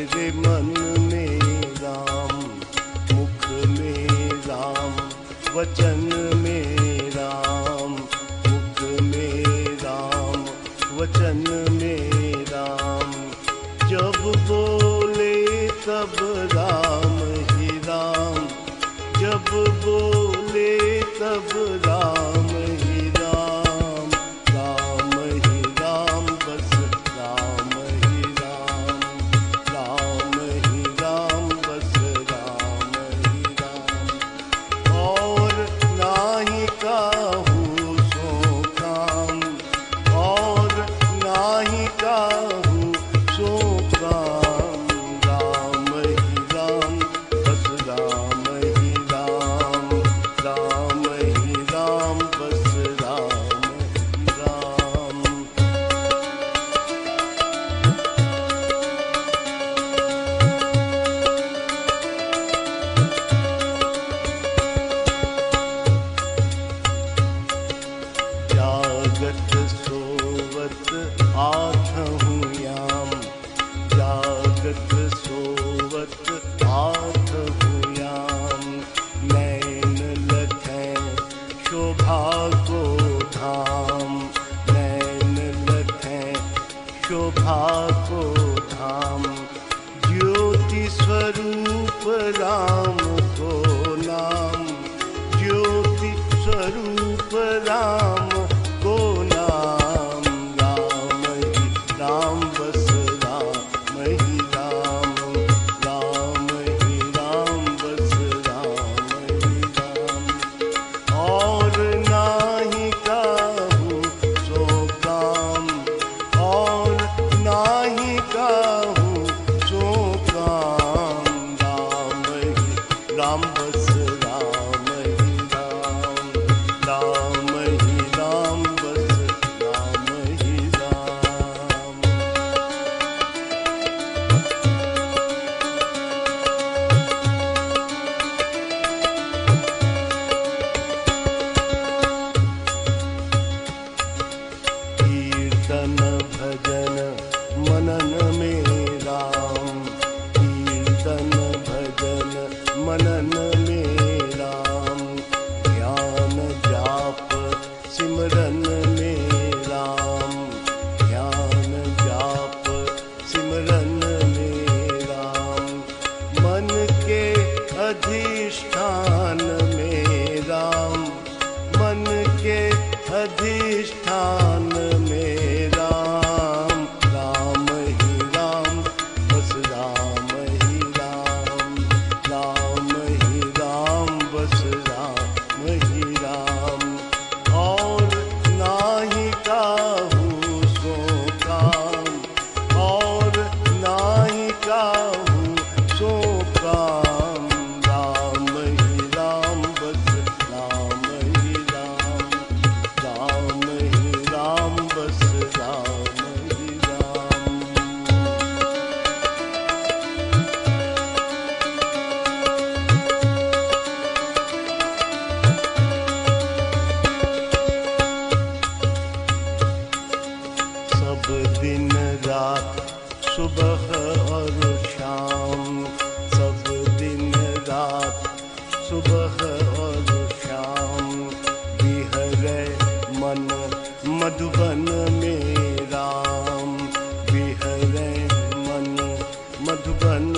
मेरे मन में राम, मुख में राम, वचन में राम, मुख में राम, वचन में राम। जब बोले तब राम ही राम, जब बोले तब राम ही राम, राम ही राम, बस राम ही राम, राम ही राम, बस राम ही राम। और नाही काहू सो काम, और नाही काहू सो काम, राम ही राम, बस राम ही राम, राम ही राम, बस राम ही राम। जागत सोवत आठहूँ याम, जागत सोवत आठहूँ याम। नैन लखें शोभा को धाम, नैन लखें शोभा को धाम। ज्योति स्वरूप राम को नाम, ज्योति स्वरूप राम को नाम। राम ही राम, बस राम ही राम, राम ही राम, बस राम ही राम। और नाही काहू सो काम, और नाही काहू सो काम, राम ही राम, बस राम ही राम, राम ही राम, बस राम ही राम। कीर्तन भजन मनन में राम, कीर्तन भजन मनन में राम। ध्यान जाप सिमरन में राम, ध्यान जाप सिमरन में राम। मन के अधिष्ठान में राम, मन के अधिष्ठान में राम, राम ही राम, बस राम ही राम, राम ही राम, बस राम ही राम। और नाही काहू सो काम, और नाही काहू सो काम, राम ही राम, बस राम ही राम, राम ही राम, बस राम ही राम। सब दिन रात सुबह और शाम, सब दिन रात सुबह और शाम। बिहरे मन मधुबन में राम, बिहरे मन मधुबन